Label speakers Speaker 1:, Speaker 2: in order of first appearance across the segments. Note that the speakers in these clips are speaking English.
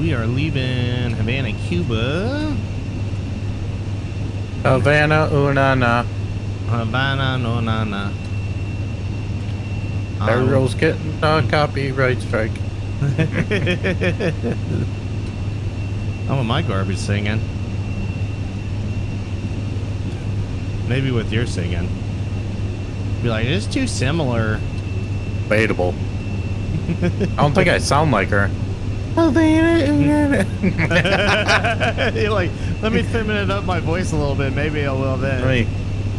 Speaker 1: we are leaving Havana, Cuba.
Speaker 2: Havana, Unana.
Speaker 1: Havana, no, na, na.
Speaker 2: Thero's getting a copyright strike.
Speaker 1: I want my garbage singing. Maybe with your singing. Be like, it's too similar.
Speaker 2: Debatable. I don't think I sound like her.
Speaker 1: You're like, let me feminine up my voice a little bit. Maybe I will then.
Speaker 2: Let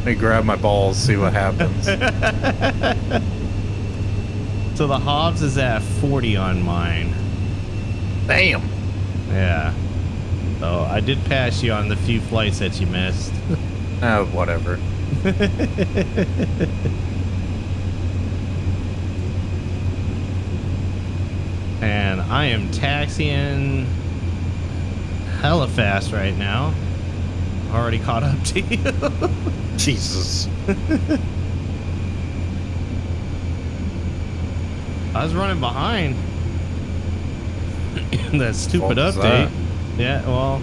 Speaker 2: me grab my balls, see what happens.
Speaker 1: So the Hobbs is at 40 on mine.
Speaker 2: Damn.
Speaker 1: Yeah. So I did pass you on the few flights that you missed.
Speaker 2: Oh, whatever.
Speaker 1: And I am taxiing hella fast right now. Already caught up to you.
Speaker 2: Jesus.
Speaker 1: I was running behind. That stupid
Speaker 2: What was
Speaker 1: update.
Speaker 2: that?
Speaker 1: Yeah, well,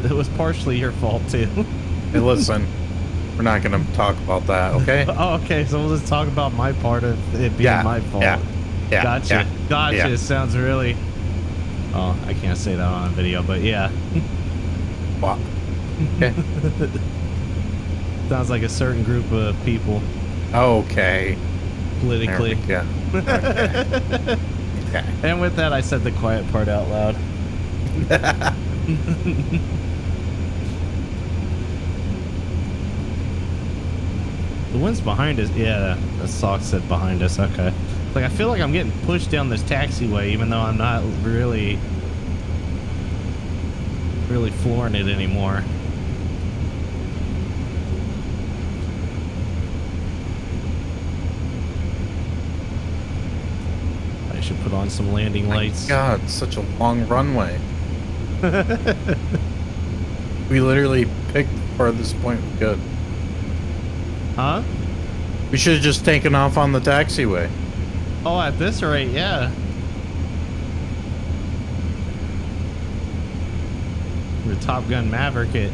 Speaker 1: it was partially your fault too.
Speaker 2: Hey, listen. We're not going to talk about that, okay?
Speaker 1: Oh, okay, so we'll just talk about my part of it being my fault.
Speaker 2: Yeah.
Speaker 1: Gotcha.
Speaker 2: Yeah,
Speaker 1: Gotcha.
Speaker 2: yeah.
Speaker 1: Sounds really... Oh, I can't say that on video, but yeah.
Speaker 2: What? Okay.
Speaker 1: Sounds like a certain group of people
Speaker 2: Okay.
Speaker 1: politically.
Speaker 2: Yeah. Okay. Okay.
Speaker 1: And with that, I said the quiet part out loud. The one's behind us. Yeah, the sock said behind us. Okay. Like, I feel like I'm getting pushed down this taxiway, even though I'm not really flooring it anymore. I should put on some landing lights.
Speaker 2: God, such a long runway. We literally picked the farthest point we could.
Speaker 1: Huh?
Speaker 2: We should have just taken off on the taxiway.
Speaker 1: Oh, at this rate, yeah. The Top Gun Maverick it.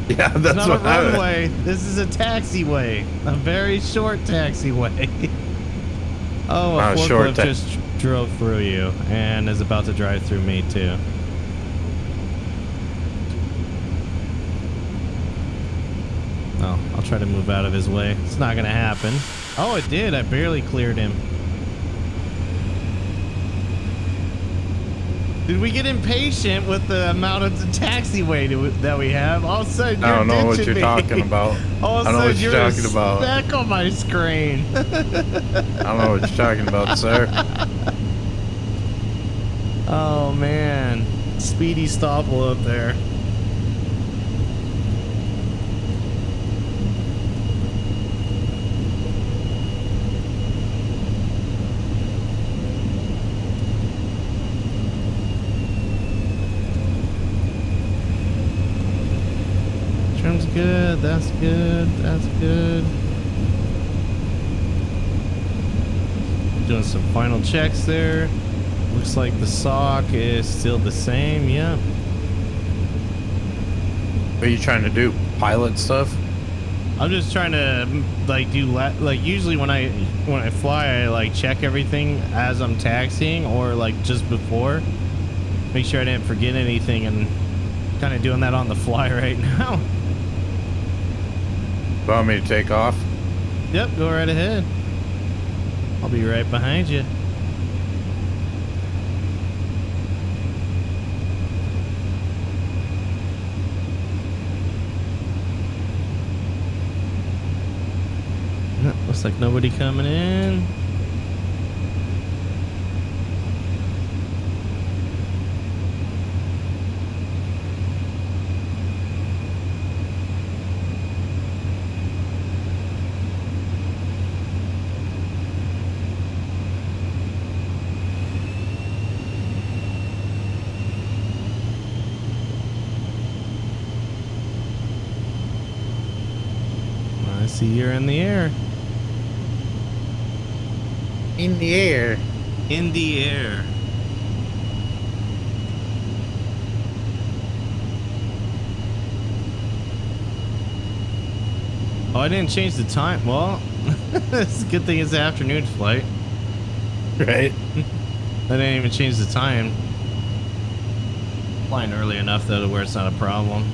Speaker 2: Yeah,
Speaker 1: It's
Speaker 2: that's
Speaker 1: not
Speaker 2: what
Speaker 1: a runway. This is a taxiway. A very short taxiway. Oh, a forklift just drove through you and is about to drive through me too. Oh, I'll try to move out of his way. It's not gonna happen. Oh, it did. I barely cleared him. Did we get impatient with the amount of the taxiway that we have? All of a sudden,
Speaker 2: I don't know what you're talking about.
Speaker 1: All of a
Speaker 2: I don't know
Speaker 1: sudden,
Speaker 2: what you're
Speaker 1: you're
Speaker 2: talking about.
Speaker 1: back on my screen.
Speaker 2: I don't know what you're talking about, sir.
Speaker 1: Oh man, Speedy Stopple up there. Trim's good. That's good. That's good. Doing some final checks there. Looks like the sock is still the same. Yeah.
Speaker 2: What are you trying to do? Pilot stuff?
Speaker 1: I'm just trying to like do like usually when I fly, I like check everything as I'm taxiing or like just before. Make sure I didn't forget anything, and kind of doing that on the fly right now.
Speaker 2: You want me to take off?
Speaker 1: Yep, go right ahead. I'll be right behind you. Looks like nobody coming in. I see you're in the air.
Speaker 2: In the air.
Speaker 1: In the air. Oh, I didn't change the time. Well, it's a good thing it's the afternoon flight.
Speaker 2: Right.
Speaker 1: I didn't even change the time. Flying early enough though to where it's not a problem.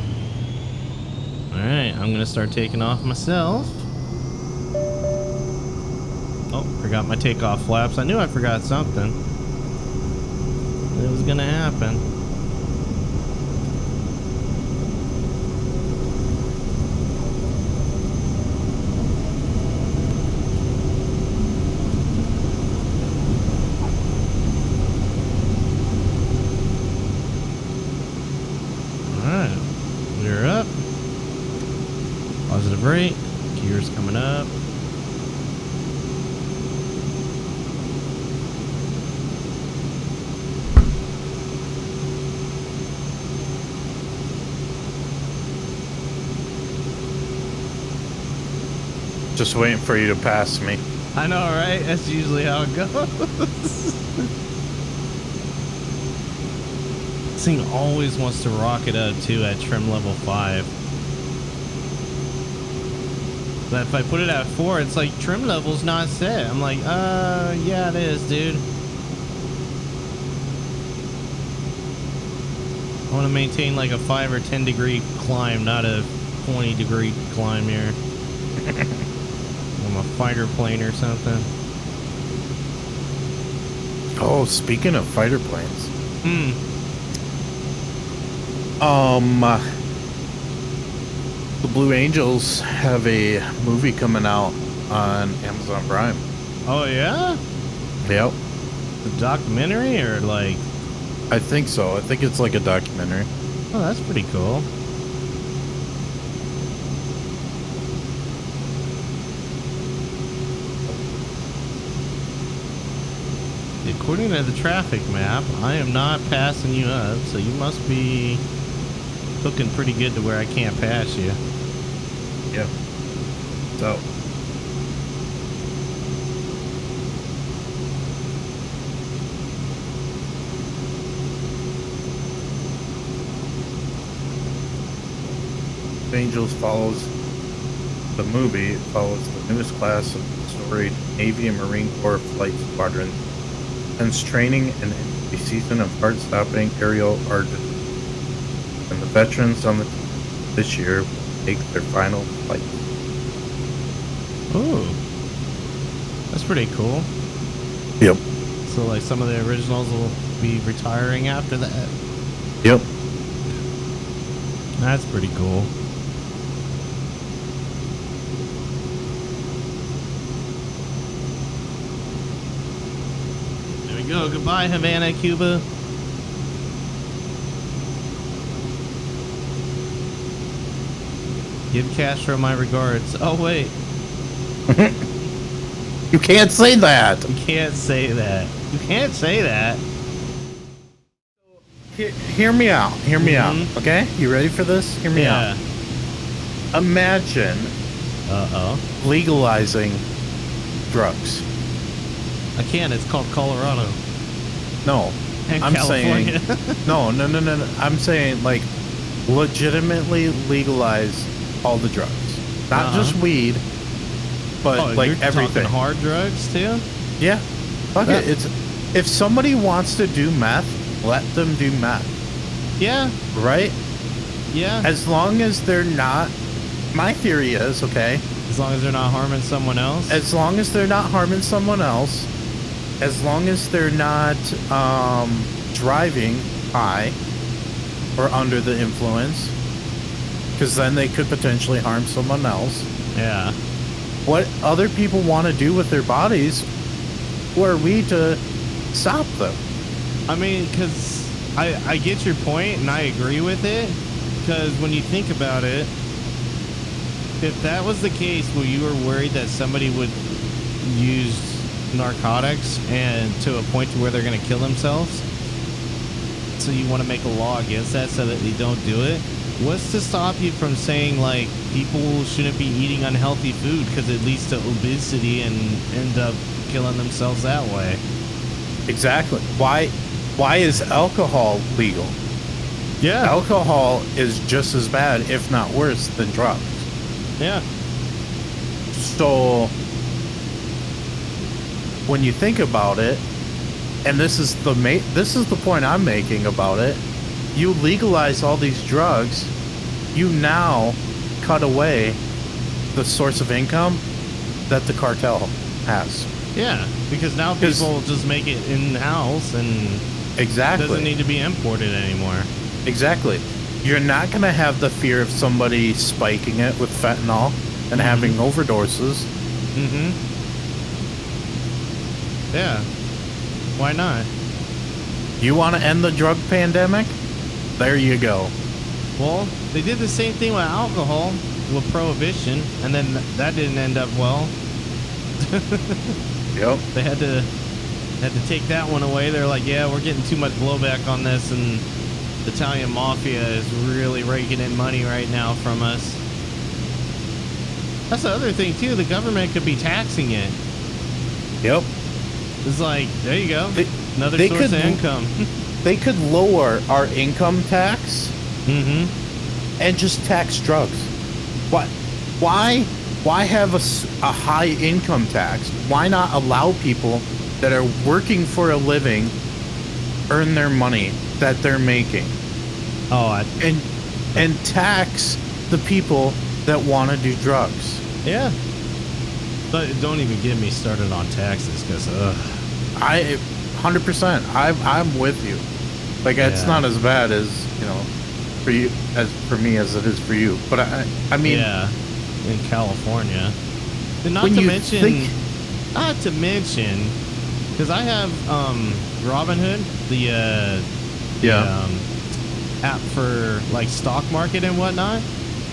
Speaker 1: All right, I'm gonna start taking off myself. Oh, forgot my takeoff flaps. I knew I forgot something. It was gonna happen. Alright, we're up. Positive rate. Gears coming up.
Speaker 2: Just waiting for you to pass me.
Speaker 1: I know, right? That's usually how it goes. This thing always wants to rocket up too at trim level 5. But if I put it at 4, it's like trim level's not set. I'm like, yeah, it is, dude. I want to maintain like a 5 or 10 degree climb, not a 20 degree climb here. I'm a fighter plane or something.
Speaker 2: Oh, speaking of fighter planes. The Blue Angels have a movie coming out on Amazon Prime.
Speaker 1: Oh yeah?
Speaker 2: Yep.
Speaker 1: The documentary or like?
Speaker 2: I think so. I think it's like a documentary.
Speaker 1: Oh, that's pretty cool. According to the traffic map, I am not passing you up, so you must be looking pretty good to where I can't pass you.
Speaker 2: Yep. So. Angels follows the movie. It follows the newest class of storied Navy and Marine Corps flight squadron. Since training and a season of heart-stopping aerial artistry, and the veterans on the team this year will take their final flight.
Speaker 1: Ooh, that's pretty cool.
Speaker 2: Yep.
Speaker 1: So like some of the originals will be retiring after that.
Speaker 2: Yep.
Speaker 1: That's pretty cool. Go. Goodbye, Havana, Cuba. Give Castro my regards. Oh, wait.
Speaker 2: You can't say that.
Speaker 1: You can't say that. You can't say that.
Speaker 2: Hear me out. Hear me out. Okay? You ready for this? Hear me out. Imagine legalizing drugs.
Speaker 1: I can't. It's called Colorado.
Speaker 2: No,
Speaker 1: And
Speaker 2: I'm
Speaker 1: California.
Speaker 2: saying no. I'm saying like legitimately legalize all the drugs, not just weed, but like
Speaker 1: you're
Speaker 2: everything.
Speaker 1: Talking hard drugs too.
Speaker 2: Yeah, fuck it. It's if somebody wants to do meth, let them do meth.
Speaker 1: Yeah.
Speaker 2: Right.
Speaker 1: Yeah.
Speaker 2: As long as they're not. My theory is okay.
Speaker 1: As long as they're not harming someone else.
Speaker 2: As long as they're not harming someone else. As long as they're not driving high or under the influence, because then they could potentially harm someone else.
Speaker 1: Yeah.
Speaker 2: What other people want to do with their bodies, who are we to stop them?
Speaker 1: I mean, because I get your point and I agree with it, because when you think about it, if that was the case where you were worried that somebody would use narcotics and to a point to where they're going to kill themselves, so you want to make a law against that so that they don't do it, what's to stop you from saying like people shouldn't be eating unhealthy food because it leads to obesity and end up killing themselves that way? Exactly.
Speaker 2: Why is alcohol legal?
Speaker 1: Yeah.
Speaker 2: Alcohol is just as bad, if not worse, than drugs.
Speaker 1: Yeah.
Speaker 2: So when you think about it, and this is the point I'm making about it, you legalize all these drugs, you now cut away the source of income that the cartel has.
Speaker 1: Yeah, because now people just make it in-house and
Speaker 2: exactly
Speaker 1: it doesn't need to be imported anymore.
Speaker 2: Exactly. You're not going to have the fear of somebody spiking it with fentanyl and having overdoses.
Speaker 1: Mm-hmm. Yeah. Why not?
Speaker 2: You want to end the drug pandemic? There you go.
Speaker 1: Well, they did the same thing with alcohol, with prohibition, and then that didn't end up well.
Speaker 2: Yep.
Speaker 1: They had to take that one away. They're like, yeah, we're getting too much blowback on this, and the Italian mafia is really raking in money right now from us. That's the other thing too. The government could be taxing it.
Speaker 2: Yep.
Speaker 1: It's like, there you go, another
Speaker 2: they
Speaker 1: source
Speaker 2: could,
Speaker 1: of income.
Speaker 2: They could lower our income tax and just tax drugs. What? Why have a high income tax? Why not allow people that are working for a living earn their money that they're making? And tax the people that want to do drugs.
Speaker 1: Yeah. But don't even get me started on taxes, because
Speaker 2: 100%. I'm with you. Like, it's not as bad as, for you, as for me as it is for you. But I mean,
Speaker 1: yeah, in California. And not to mention, because I have Robinhood, the app for like stock market and whatnot,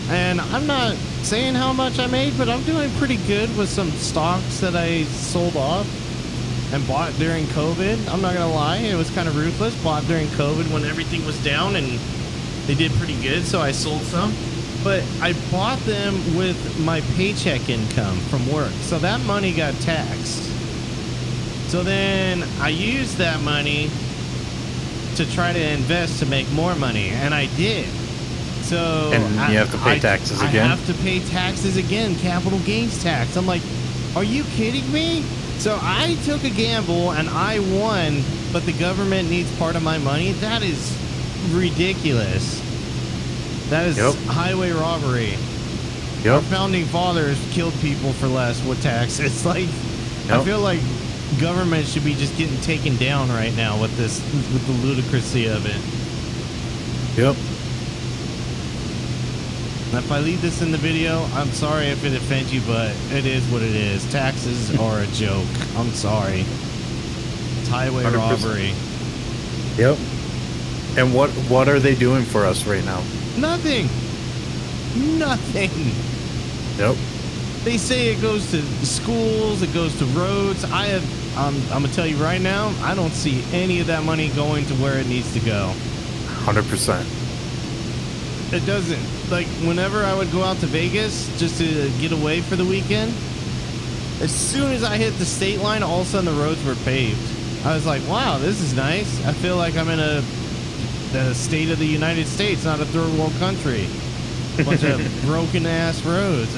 Speaker 1: and I'm not saying how much I made, but I'm doing pretty good with some stocks that I sold off and bought during COVID. I'm not gonna lie, it was kind of ruthless. Bought during COVID when everything was down, and they did pretty good, so I sold some. But I bought them with my paycheck income from work, so that money got taxed. So then I used that money to try to invest to make more money, and I did. So
Speaker 2: and you have to pay taxes again?
Speaker 1: I have to pay taxes again, capital gains tax. I'm like, are you kidding me? So I took a gamble and I won, but the government needs part of my money? That is ridiculous. That is highway robbery. Our founding fathers killed people for less with taxes. Like, I feel like government should be just getting taken down right now with this, with the ludicrousy of it.
Speaker 2: Yep.
Speaker 1: If I leave this in the video, I'm sorry if it offends you, but it is what it is. Taxes are a joke. I'm sorry. It's highway
Speaker 2: 100%.
Speaker 1: robbery.
Speaker 2: Yep. And what are they doing for us right now?
Speaker 1: Nothing. Nothing.
Speaker 2: Yep.
Speaker 1: They say it goes to schools, it goes to roads. I'm gonna tell you right now, I don't see any of that money going to where it needs to go.
Speaker 2: 100%.
Speaker 1: It doesn't. Like, whenever I would go out to Vegas just to get away for the weekend, as soon as I hit the state line, all of a sudden the roads were paved. I was like, wow, this is nice. I feel like I'm in the state of the United States, not a third world country. A bunch of broken ass roads.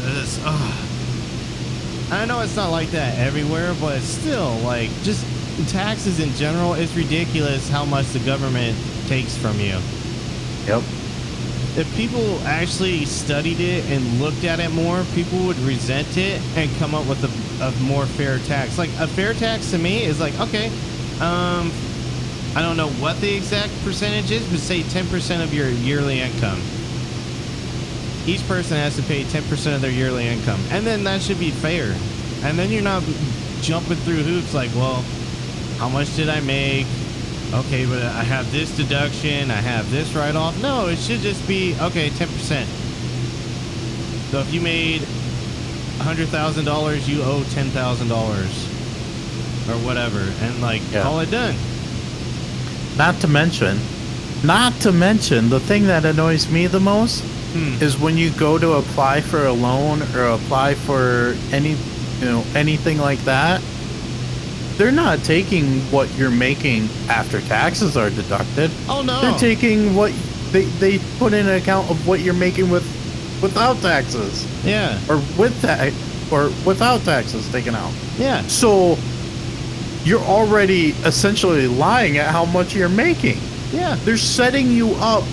Speaker 1: I know it's not like that everywhere, but still, like, just taxes in general, it's ridiculous how much the government takes from you.
Speaker 2: Yep.
Speaker 1: If people actually studied it and looked at it more, people would resent it and come up with a more fair tax. Like, a fair tax to me is like, okay, I don't know what the exact percentage is, but say 10% of your yearly income. Each person has to pay 10% of their yearly income. And then that should be fair. And then you're not jumping through hoops like, well, how much did I make? Okay, but I have this deduction, I have this write-off. No, it should just be, okay, 10%. So if you made $100,000, you owe $10,000 or whatever, and like, call it done.
Speaker 2: Not to mention, the thing that annoys me the most is when you go to apply for a loan or apply for anything like that. They're not taking what you're making after taxes are deducted.
Speaker 1: Oh no!
Speaker 2: They're taking what they put in an account of what you're making without taxes.
Speaker 1: Yeah.
Speaker 2: Or with that, or without taxes taken out.
Speaker 1: Yeah.
Speaker 2: So you're already essentially lying at how much you're making.
Speaker 1: Yeah.
Speaker 2: They're setting you up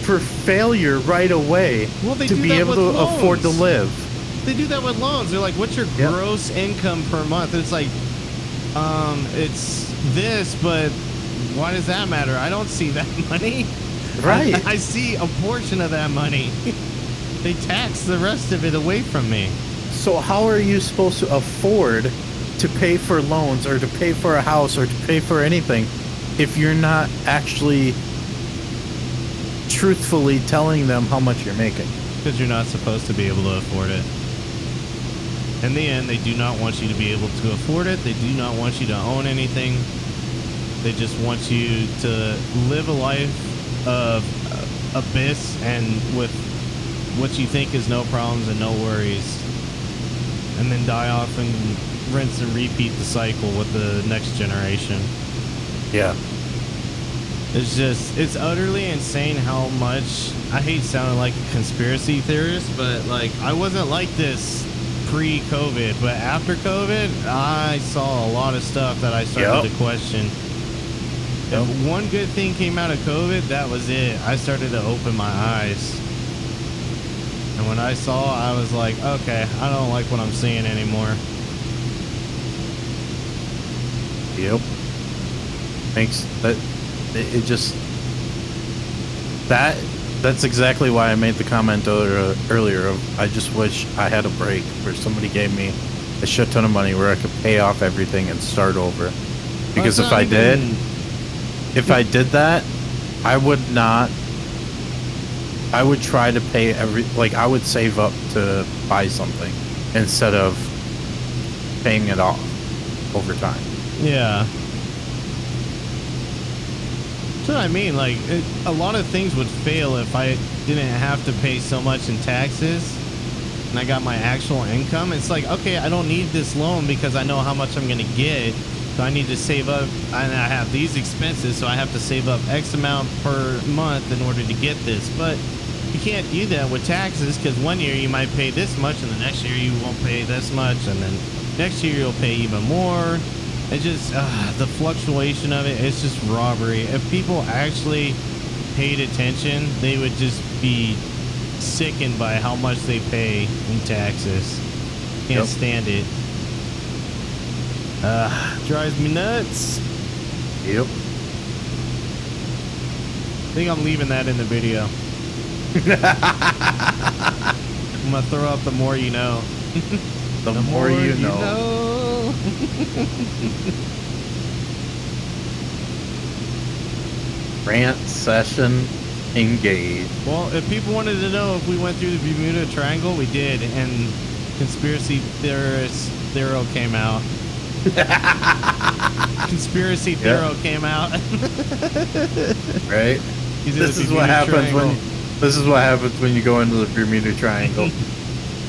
Speaker 2: for failure right away
Speaker 1: Well, they
Speaker 2: to
Speaker 1: do
Speaker 2: be
Speaker 1: that
Speaker 2: able
Speaker 1: with
Speaker 2: to afford to
Speaker 1: loans.
Speaker 2: live.
Speaker 1: They do that with loans. They're like, what's your
Speaker 2: Yep.
Speaker 1: gross income per month? It's like, it's this, but why does that matter? I don't see that money.
Speaker 2: Right.
Speaker 1: I see a portion of that money. They tax the rest of it away from me.
Speaker 2: So how are you supposed to afford to pay for loans or to pay for a house or to pay for anything if you're not actually truthfully telling them how much you're making?
Speaker 1: Because you're not supposed to be able to afford it. In the end, they do not want you to be able to afford it. They do not want you to own anything. They just want you to live a life of abyss and with what you think is no problems and no worries, and then die off and rinse and repeat the cycle with the next generation.
Speaker 2: Yeah.
Speaker 1: It's utterly insane how much, I hate sounding like a conspiracy theorist, but like, I wasn't like this pre-COVID, but after COVID, I saw a lot of stuff that I started to question.
Speaker 2: Yep.
Speaker 1: If one good thing came out of COVID, that was it. I started to open my eyes. And when I saw, I was like, okay, I don't like what I'm seeing anymore.
Speaker 2: Yep. Makes that it just that's exactly why I made the comment earlier of I just wish I had a break where somebody gave me a shit ton of money where I could pay off everything and start over. Because if I did that, I would try to pay I would save up to buy something instead of paying it off over time.
Speaker 1: Yeah. That's what I mean. Like, a lot of things would fail if I didn't have to pay so much in taxes and I got my actual income. It's like, okay, I don't need this loan because I know how much I'm going to get. So I need to save up, and I have these expenses, so I have to save up X amount per month in order to get this. But you can't do that with taxes, because one year you might pay this much, and the next year you won't pay this much, and then next year you'll pay even more. It just, the fluctuation of it, it's just robbery. If people actually paid attention, they would just be sickened by how much they pay in taxes. Can't stand it. Drives me nuts.
Speaker 2: Yep.
Speaker 1: I think I'm leaving that in the video. I'm gonna throw up the more you know.
Speaker 2: The more you know. Rant session engaged.
Speaker 1: Well, if people wanted to know if we went through the Bermuda Triangle, we did, and conspiracy theorist Thero came out. Conspiracy Thero came out.
Speaker 2: Right? This is what happens when you go into the Bermuda Triangle.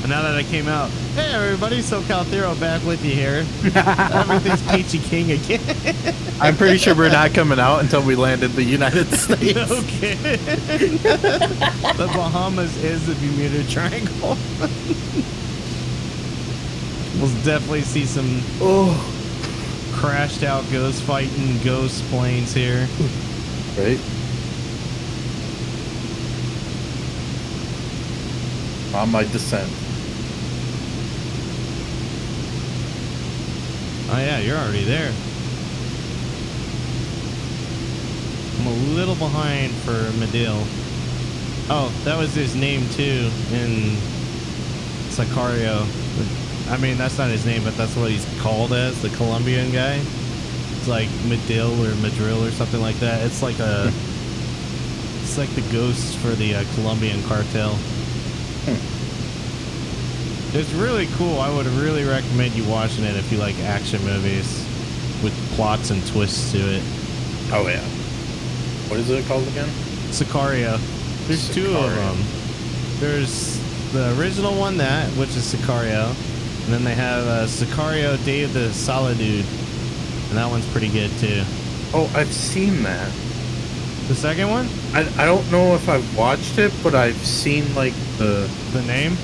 Speaker 1: And now that I came out, hey everybody, SoCal Thero back with you here. Everything's peachy king again.
Speaker 2: I'm pretty sure we're not coming out until we land in the United States.
Speaker 1: No kidding. The Bahamas is the Bermuda Triangle. We'll definitely see some crashed out ghost fighting ghost planes here.
Speaker 2: Right? On my descent.
Speaker 1: Oh yeah, you're already there. I'm a little behind for Medill. Oh, that was his name too in Sicario. I mean, that's not his name, but that's what he's called as, the Colombian guy. It's like Medill or Madrill or something like that. It's like it's like the ghost for the Colombian cartel. It's really cool. I would really recommend you watching it if you like action movies with plots and twists to it.
Speaker 2: Oh yeah. What is it called again?
Speaker 1: Sicario. There's two of them. There's the original one, which is Sicario. And then they have Sicario Day of the Solitude. And that one's pretty good too.
Speaker 2: Oh, I've seen that.
Speaker 1: The second one?
Speaker 2: I don't know if I've watched it, but I've seen like the
Speaker 1: name?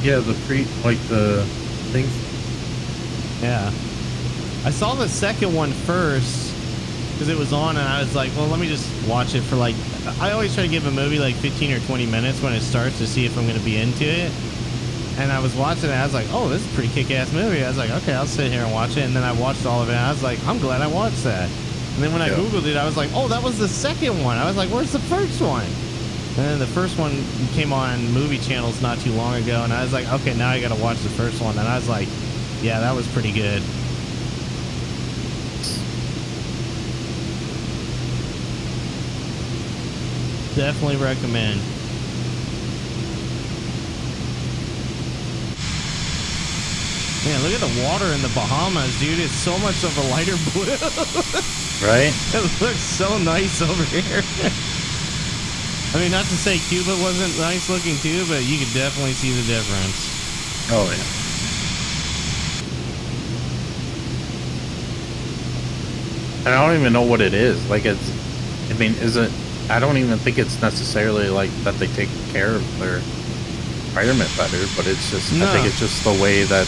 Speaker 2: Yeah, the Things.
Speaker 1: Yeah. I saw the second one first because it was on, and I was like, well, let me just watch it for like, I always try to give a movie like 15 or 20 minutes when it starts to see if I'm going to be into it. And I was watching it, and I was like, oh, this is a pretty kick-ass movie. I was like, okay, I'll sit here and watch it. And then I watched all of it, and I was like, I'm glad I watched that. And then when I Googled it, I was like, oh, that was the second one. I was like, where's the first one? And then the first one came on movie channels not too long ago, and I was like, okay, now I got to watch the first one. And I was like, yeah, that was pretty good. Definitely recommend. Man, look at the water in the Bahamas, dude. It's so much of a lighter blue.
Speaker 2: Right?
Speaker 1: It looks so nice over here. I mean, not to say Cuba wasn't nice looking too, but you could definitely see the difference.
Speaker 2: Oh, yeah. And I don't even know what it is. Like, it's, I mean, I don't even think it's necessarily like that they take care of their environment better, but it's just, I think it's just the way that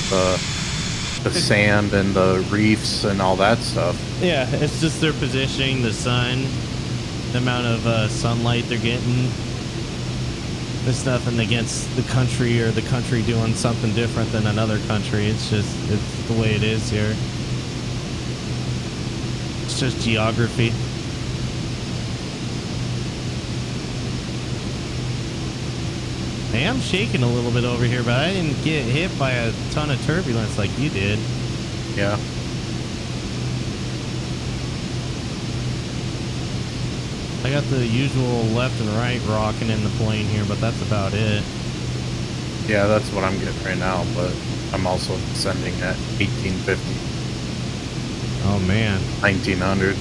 Speaker 2: the sand and the reefs and all that stuff. Yeah,
Speaker 1: it's just their positioning, the sun, the amount of sunlight they're getting. It's nothing against the country or the country doing something different than another country. It's just, it's the way it is here. It's just geography. I am shaking a little bit over here, but I didn't get hit by a ton of turbulence like you did.
Speaker 2: Yeah.
Speaker 1: I got the usual left and right rocking in the plane here, but that's about it.
Speaker 2: Yeah, that's what I'm getting right now, but I'm also descending at 1850.
Speaker 1: Oh, man.
Speaker 2: 1900.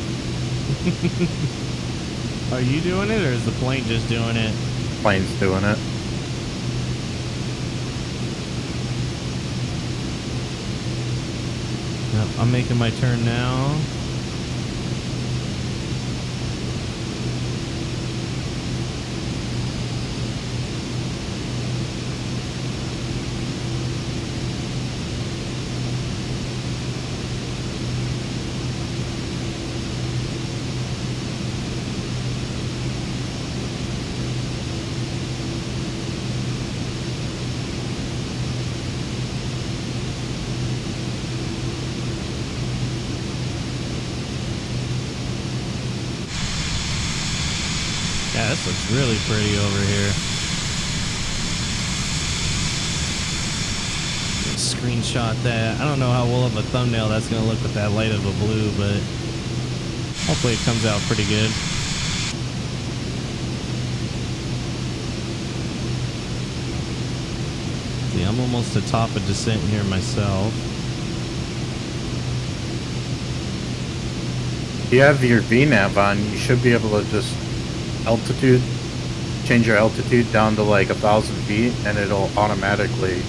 Speaker 1: Are you doing it, or is the plane just doing it?
Speaker 2: Plane's doing it.
Speaker 1: Yep, I'm making my turn now. Yeah, this looks really pretty over here. Screenshot that. I don't know how well of a thumbnail that's going to look with that light of a blue, but hopefully it comes out pretty good. See, I'm almost to top of descent here myself.
Speaker 2: If you have your VNav on, you should be able to just change your altitude down to like 1,000 feet, and it'll automatically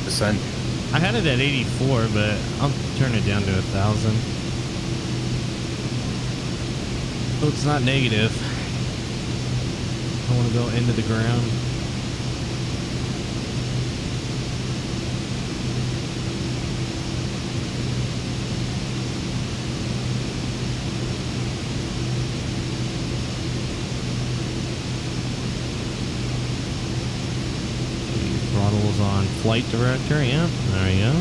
Speaker 2: descend.
Speaker 1: I had it at 84, but I'll turn it down to 1,000. Oh, it's not negative. I want to go into the ground. Throttle's on flight director, yeah, there you go.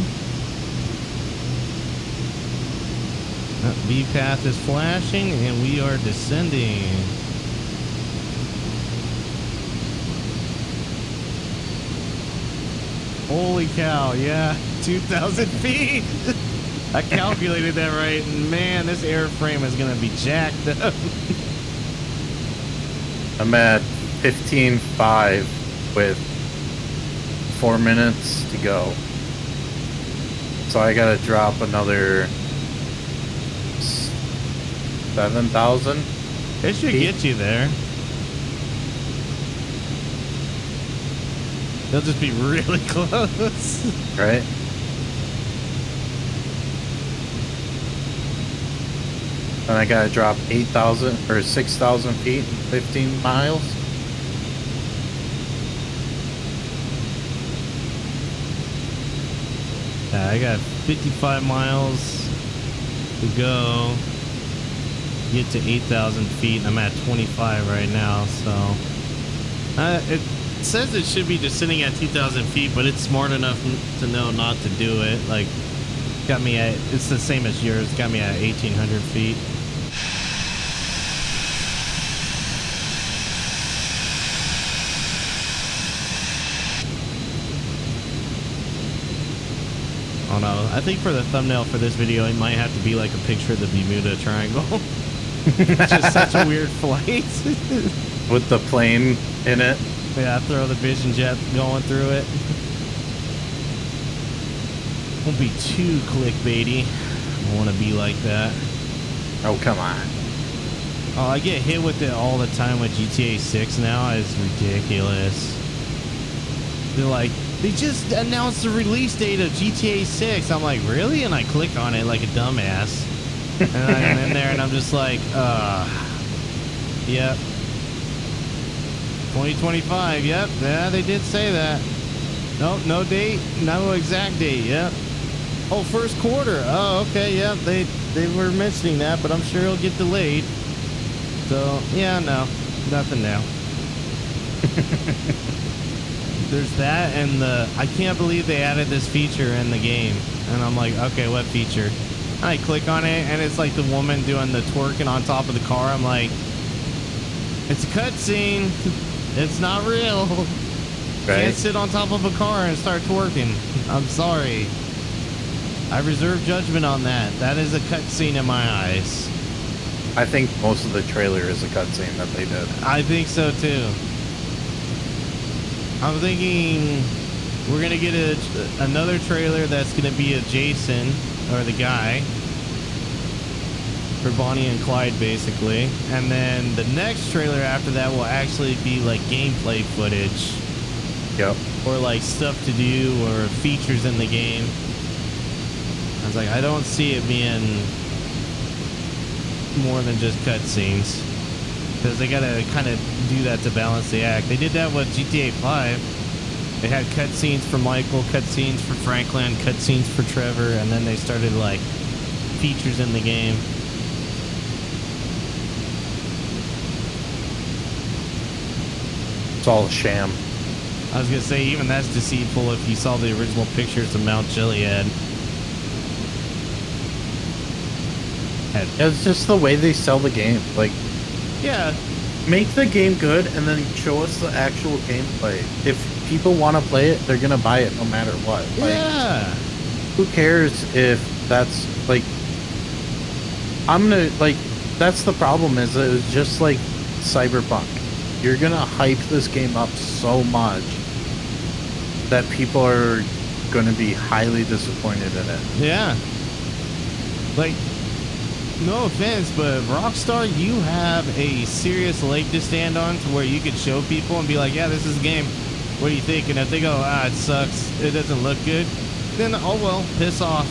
Speaker 1: V path is flashing and we are descending. Holy cow, yeah, 2,000 feet. I calculated that right, and man, this airframe is gonna be jacked up.
Speaker 2: I'm at 15.5 with 4 minutes to go. So I gotta drop another 7,000.
Speaker 1: It should get you there. They'll just be really close.
Speaker 2: Right? And I gotta drop 8,000 or 6,000 feet in 15 miles.
Speaker 1: I got 55 miles to go. Get to 8,000 feet. And I'm at 25 right now, so it says it should be just sitting at 2,000 feet, but it's smart enough to know not to do it. Like, got me at, it's the same as yours, got me at 1,800 feet. Oh no, I think for the thumbnail for this video, it might have to be like a picture of the Bermuda Triangle. It's just such a weird flight.
Speaker 2: With the plane in it.
Speaker 1: Yeah, throw the vision jet going through it. Won't be too clickbaity. I want to be like that.
Speaker 2: Oh, come on.
Speaker 1: Oh, I get hit with it all the time with GTA 6 now. It's ridiculous. They're like, they just announced the release date of GTA 6. I'm like, really? And I click on it like a dumbass. And I'm in there and I'm just like, yep. 2025, yep. Yeah, they did say that. Nope, no date, no exact date, yep. Oh, first quarter. Oh, okay, yep. They were mentioning that, but I'm sure it'll get delayed. So, yeah, no. Nothing now. There's that and I can't believe they added this feature in the game. And I'm like, okay, what feature? I click on it and it's like the woman doing the twerking on top of the car. I'm like, it's a cutscene. It's not real.
Speaker 2: Right.
Speaker 1: Can't sit on top of a car and start twerking. I'm sorry. I reserve judgment on that. That is a cutscene in my eyes.
Speaker 2: I think most of the trailer is a cutscene that they did.
Speaker 1: I think so too. I'm thinking we're gonna get another trailer that's gonna be of Jason, or the guy, for Bonnie and Clyde basically, and then the next trailer after that will actually be like gameplay footage.
Speaker 2: Yep.
Speaker 1: Or like stuff to do or features in the game. I was like, I don't see it being more than just cutscenes, because they gotta kind of do that to balance the act. They did that with GTA 5. They had cutscenes for Michael, cutscenes for Franklin, cutscenes for Trevor, and then they started like features in the game.
Speaker 2: It's all a sham.
Speaker 1: I was gonna say, even that's deceitful if you saw the original pictures of Mount Gilead.
Speaker 2: It's just the way they sell the game. Like,
Speaker 1: yeah,
Speaker 2: make the game good and then show us the actual gameplay. If people want to play it, they're gonna buy it no matter what. Like,
Speaker 1: yeah.
Speaker 2: Who cares if that's like, I'm gonna like, that's the problem, is it was just like Cyberpunk. You're gonna hype this game up so much that people are gonna be highly disappointed in it.
Speaker 1: Yeah. Like, no offense, but Rockstar, you have a serious leg to stand on to where you could show people and be like, yeah, this is a game. What do you think? And if they go, it sucks, it doesn't look good, then, oh well, piss off.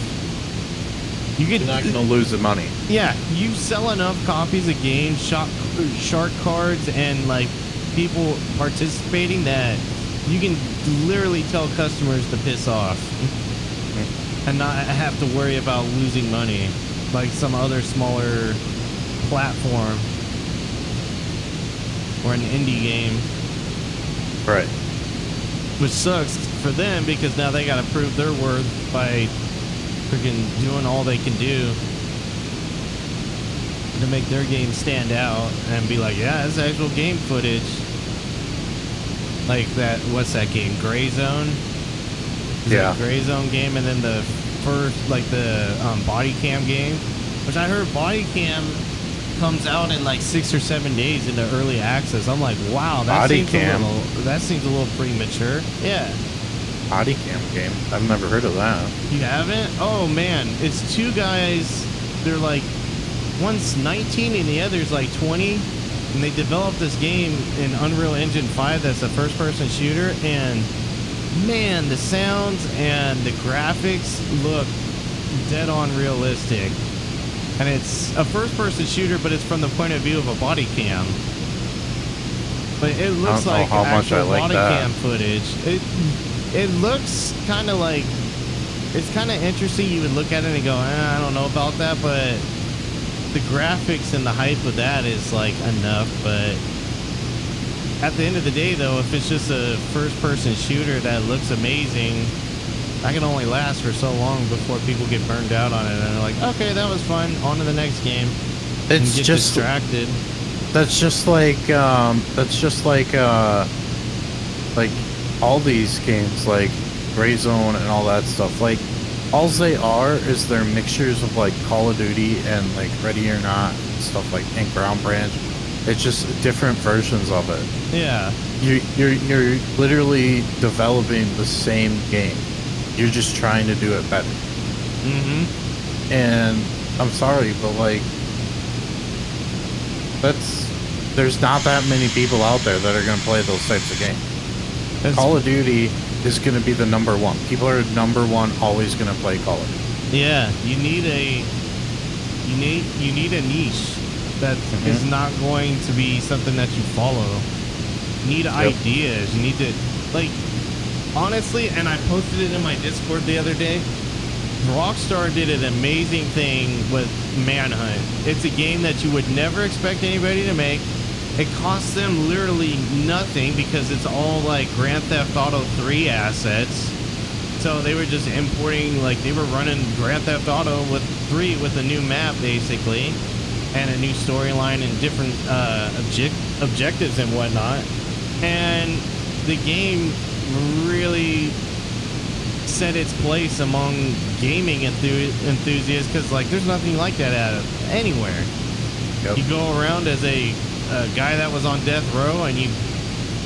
Speaker 1: You're
Speaker 2: not going to lose the money.
Speaker 1: Yeah, you sell enough copies of games, shark cards, and like people participating that you can literally tell customers to piss off and not have to worry about losing money like some other smaller platform or an indie game.
Speaker 2: Right.
Speaker 1: Which sucks for them because now they got to prove their worth by freaking doing all they can do to make their game stand out and be like, yeah, it's actual game footage. Like that, what's that game? Gray Zone?
Speaker 2: Yeah.
Speaker 1: Gray Zone game, and then the first, like the body cam game, which I heard body cam comes out in like 6 or 7 days into early access. I'm like, wow, that seems a little premature. Yeah.
Speaker 2: Body cam game? I've never heard of that.
Speaker 1: You haven't? Oh man, it's two guys. They're like, one's 19 and the other's like 20, and they developed this game in Unreal Engine 5 that's a first-person shooter, and man, the sounds and the graphics look dead on realistic. And it's a first-person shooter, but it's from the point of view of a body cam. But it looks like actual body cam footage. It looks kind of like it's kind of interesting. You would look at it and go, I don't know about that, but the graphics and the hype of that is like enough. But at the end of the day, though, if it's just a first-person shooter that looks amazing, that can only last for so long before people get burned out on it, and they're like, okay, that was fun, on to the next game.
Speaker 2: It's
Speaker 1: get
Speaker 2: just
Speaker 1: distracted.
Speaker 2: That's just like all these games, like Gray Zone and all that stuff. Like, all they are is they're mixtures of like Call of Duty and like Ready or Not and stuff like, and Ground Branch. It's just different versions of it.
Speaker 1: Yeah.
Speaker 2: You're literally developing the same game. You're just trying to do it better.
Speaker 1: Mm-hmm.
Speaker 2: And I'm sorry, but like, there's not that many people out there that are going to play those types of games. Call of Duty is going to be the number one. People are number one, always going to play Call of Duty.
Speaker 1: Yeah, you need a niche that is not going to be something that you follow. You need ideas. You need to, like, honestly, and I posted it in my Discord the other day, Rockstar did an amazing thing with Manhunt. It's a game that you would never expect anybody to make. It costs them literally nothing because it's all like Grand Theft Auto 3 assets. So they were just importing, like they were running Grand Theft Auto with 3 with a new map basically, and a new storyline and different objectives and whatnot. And the game really set its place among gaming enthusiasts because like there's nothing like that anywhere. You go around as a guy that was on death row and you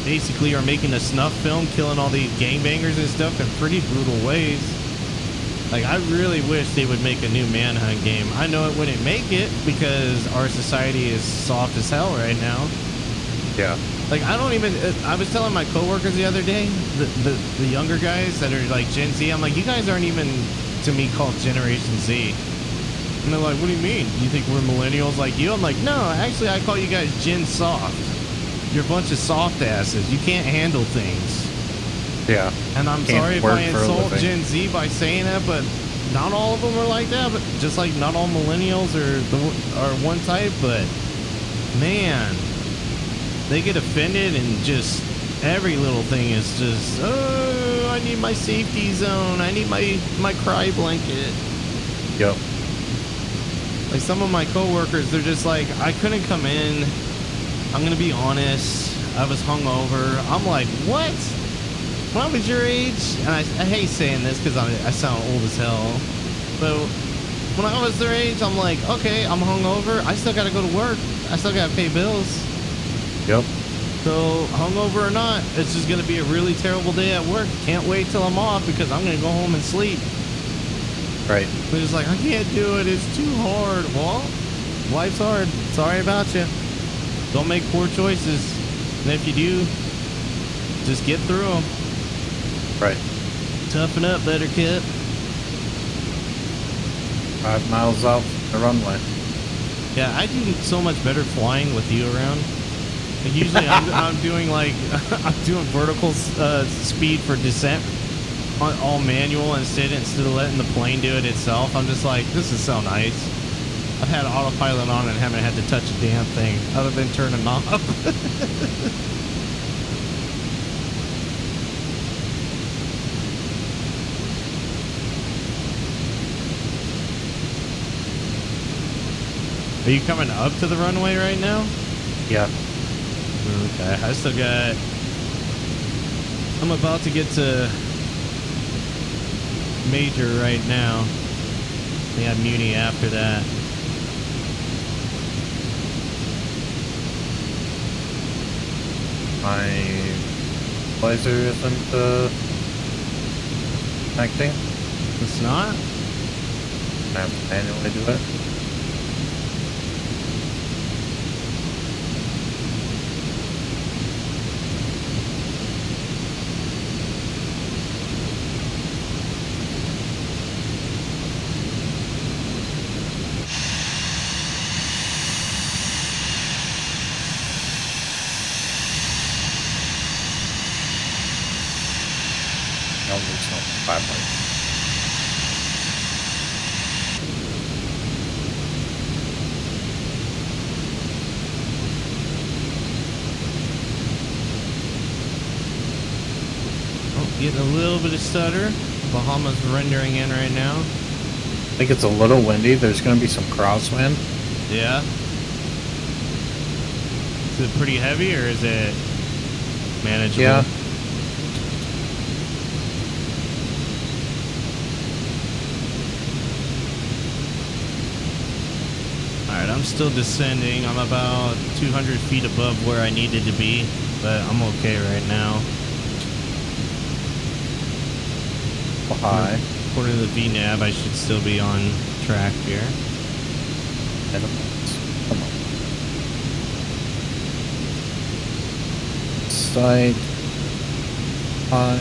Speaker 1: basically are making a snuff film, killing all these gangbangers and stuff in pretty brutal ways. Like, I really wish they would make a new Manhunt game. I know it wouldn't make it because our society is soft as hell right now.
Speaker 2: Yeah.
Speaker 1: Like, I don't even, I was telling my coworkers the other day, the younger guys that are like Gen Z, I'm like, you guys aren't even, to me, called Generation Z. And they're like, what do you mean? You think we're millennials like you? I'm like, no, actually, I call you guys Gen Soft. You're a bunch of soft asses. You can't handle things.
Speaker 2: Yeah.
Speaker 1: And I'm sorry if I insult Gen Z by saying that, but not all of them are like that. But just like not all millennials are one type, but man, they get offended and just every little thing is just, oh, I need my safety zone. I need my cry blanket.
Speaker 2: Yep.
Speaker 1: Like some of my coworkers, they're just like, I couldn't come in. I'm going to be honest. I was hungover. I'm like, what? When I was your age, and I hate saying this because I sound old as hell, but when I was their age, I'm like, okay, I'm hungover. I still got to go to work. I still got to pay bills. Yep. So hungover or not, it's just going to be a really terrible day at work. Can't wait till I'm off because I'm going to go home and sleep. Right. They're just like, I can't do it. It's too hard. Well, life's hard. Sorry about you. Don't make poor choices. And if you do, just get through them. Right. Toughen up, Buttercup.
Speaker 2: 5 miles out the runway.
Speaker 1: Yeah, I do so much better flying with you around. Like usually I'm doing like, I'm doing vertical speed for descent on all manual instead of letting the plane do it itself. I'm just like, this is so nice. I've had autopilot on and haven't had to touch a damn thing other than turn a knob. Are you coming up to the runway right now?
Speaker 2: Yeah.
Speaker 1: Okay, I still got, I'm about to get to Major right now. I got Muni after that.
Speaker 2: My blazer isn't connecting.
Speaker 1: It's not?
Speaker 2: I have to manually do it. No, there's no 5 lights.
Speaker 1: getting a little bit of stutter. Bahamas rendering in right now.
Speaker 2: I think it's a little windy. There's going to be some crosswind.
Speaker 1: Yeah. Is it pretty heavy or is it manageable?
Speaker 2: Yeah.
Speaker 1: Alright, I'm still descending. I'm about 200 feet above where I needed to be, but I'm okay right now.
Speaker 2: High.
Speaker 1: According to the VNAV, I should still be on track here.
Speaker 2: Come on. Sight. High.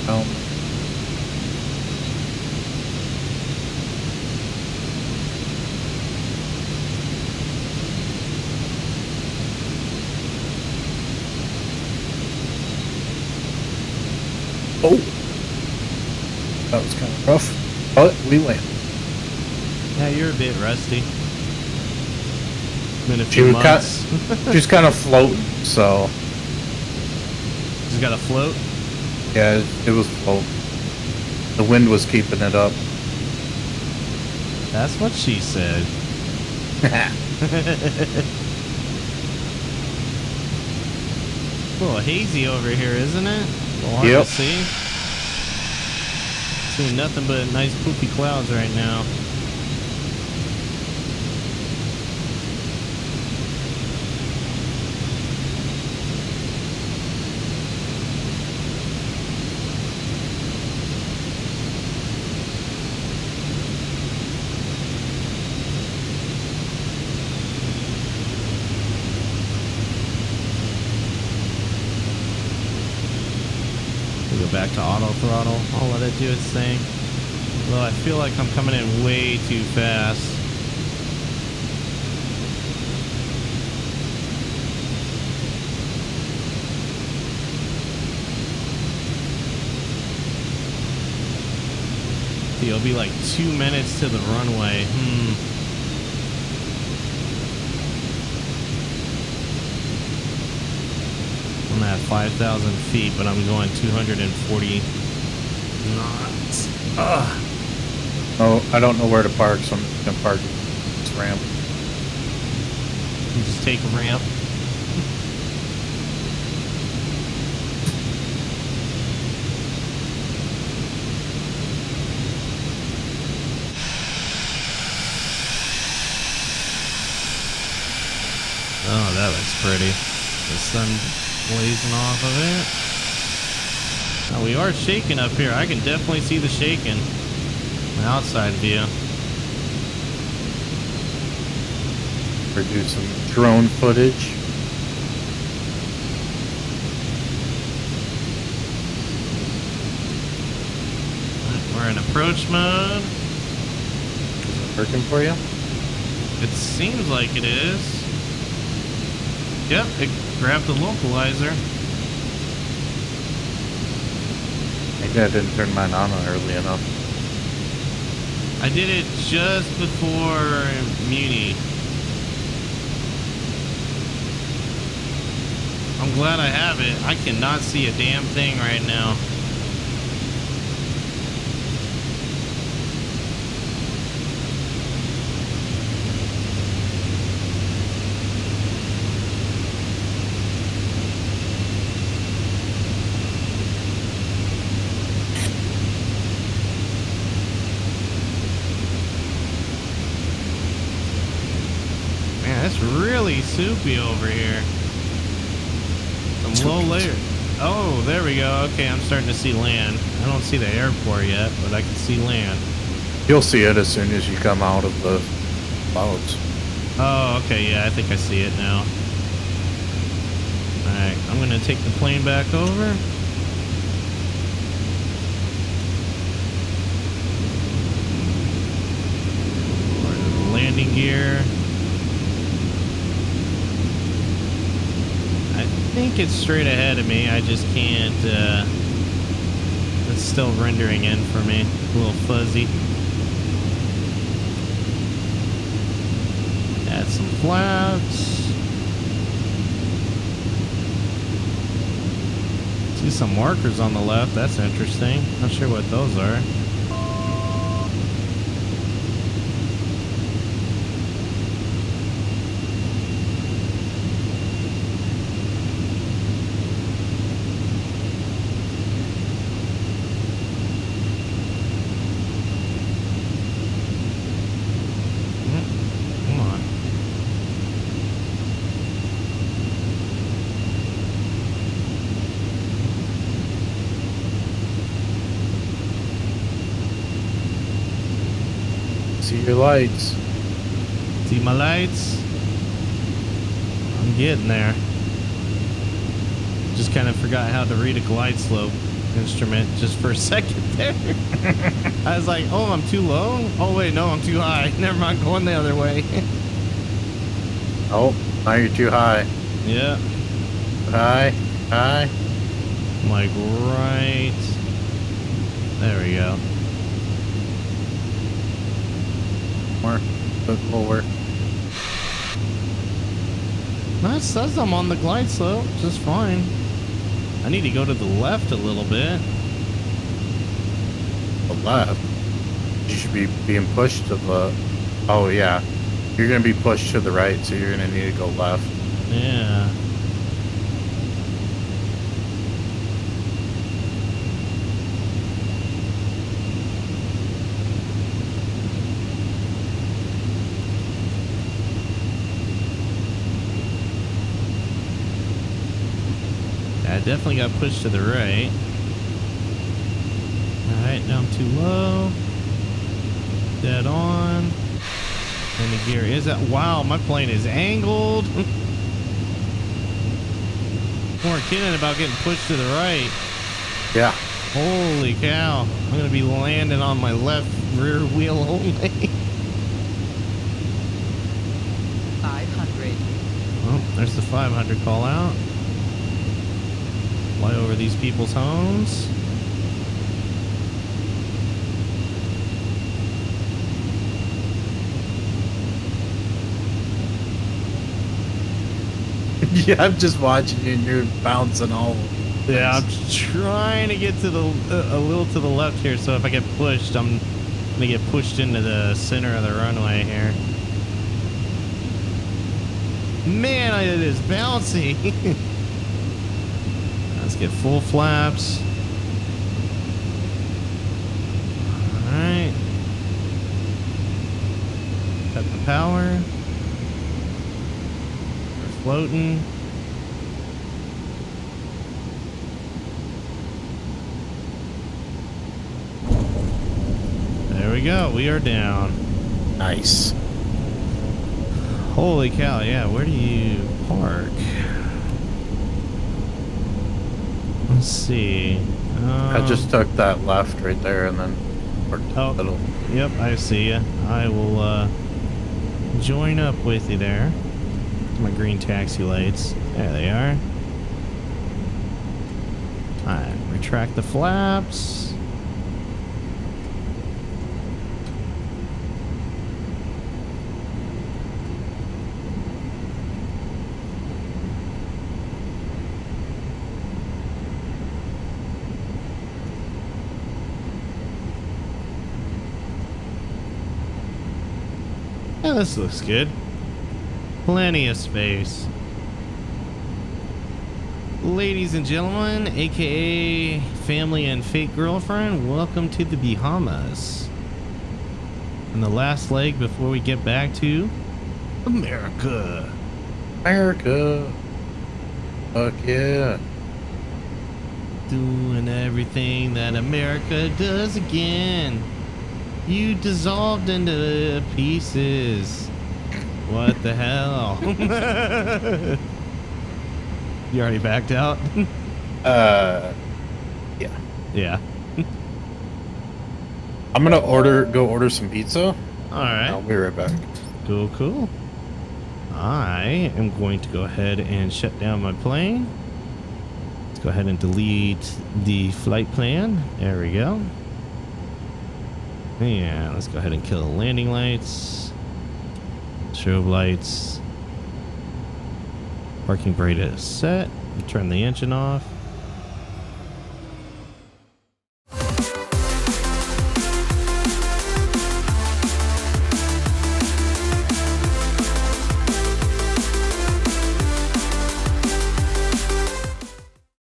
Speaker 2: Down. Oh, that was kind of rough, but we landed.
Speaker 1: Yeah, you're a bit rusty. Been a few months.
Speaker 2: She's kind of floating, so.
Speaker 1: Just got to float?
Speaker 2: Yeah, it was floating. The wind was keeping it up.
Speaker 1: That's what she said. A little hazy over here, isn't it? A little hard to see. See nothing but nice poopy clouds right now. Back to auto throttle. I'll let it do its thing. Well, I feel like I'm coming in way too fast. It'll be like 2 minutes to the runway. I'm at 5,000 feet, but I'm going 240 knots. Ugh.
Speaker 2: Oh, I don't know where to park, so I'm just gonna park this ramp.
Speaker 1: You just take a ramp. Oh, that looks pretty. The sun blazing off of it. Now we are shaking up here. I can definitely see the shaking. The outside view.
Speaker 2: Or do some drone footage.
Speaker 1: We're in approach mode.
Speaker 2: Is it working for you?
Speaker 1: It seems like it is. Yep, it grabbed the localizer.
Speaker 2: Maybe I didn't turn mine on early enough.
Speaker 1: I did it just before Muni. I'm glad I have it. I cannot see a damn thing right now. It's really soupy over here. Some low layer. Oh, there we go. Okay, I'm starting to see land. I don't see the airport yet, but I can see land.
Speaker 2: You'll see it as soon as you come out of the clouds.
Speaker 1: Oh, okay. Yeah, I think I see it now. Alright, I'm going to take the plane back over. Landing gear. I think it's straight ahead of me. I just can't. It's still rendering in for me. A little fuzzy. Add some flaps. See some markers on the left. That's interesting. Not sure what those are. Come on.
Speaker 2: See your lights.
Speaker 1: See my lights? I'm getting there. Just kind of forgot how to read a glide slope instrument just for a second there. I was like, oh, I'm too low? Oh, wait, no, I'm too high. Never mind, going the other way.
Speaker 2: Oh, now you're too high.
Speaker 1: Yeah.
Speaker 2: High.
Speaker 1: I'm like, right. There we go.
Speaker 2: More. Look lower.
Speaker 1: That says I'm on the glide slope, just fine. I need to go to the left a little bit.
Speaker 2: The left. You should be being pushed to the... Oh, yeah. You're going to be pushed to the right, so you're going to need to go left.
Speaker 1: Yeah. I definitely got pushed to the right. Alright, now I'm too low. Dead on. And the gear is at... Wow, my plane is angled. More kidding about getting pushed to the right.
Speaker 2: Yeah.
Speaker 1: Holy cow. I'm going to be landing on my left rear wheel only.
Speaker 3: 500.
Speaker 1: Oh, there's the 500 call out. Fly over these people's homes.
Speaker 2: Yeah, I'm just watching you and you're bouncing all over.
Speaker 1: Yeah, I'm trying to get to the a little to the left here, so if I get pushed, I'm gonna get pushed into the center of the runway here. Man, it is bouncy. Let's get full flaps. All right. Cut the power. We're floating. There we go. We are down.
Speaker 2: Nice.
Speaker 1: Holy cow. Yeah. Where do you park? Let's see.
Speaker 2: I just took that left right there and then parked
Speaker 1: Oh.
Speaker 2: the middle.
Speaker 1: Yep, I see ya. I will join up with you there. My green taxi lights. There they are. Alright, retract the flaps. Yeah, this looks good. Plenty of space. Ladies and gentlemen, aka family and fake girlfriend, welcome to the Bahamas. And the last leg before we get back to America.
Speaker 2: America. Fuck yeah.
Speaker 1: Doing everything that America does again. You dissolved into pieces. What the hell? You already backed out?
Speaker 2: Yeah.
Speaker 1: Yeah.
Speaker 2: I'm gonna go order some pizza.
Speaker 1: Alright.
Speaker 2: I'll be right back.
Speaker 1: Cool. I am going to go ahead and shut down my plane. Let's go ahead and delete the flight plan. There we go. And let's go ahead and kill the landing lights. Strobe lights. Parking brake is set. Turn the engine off.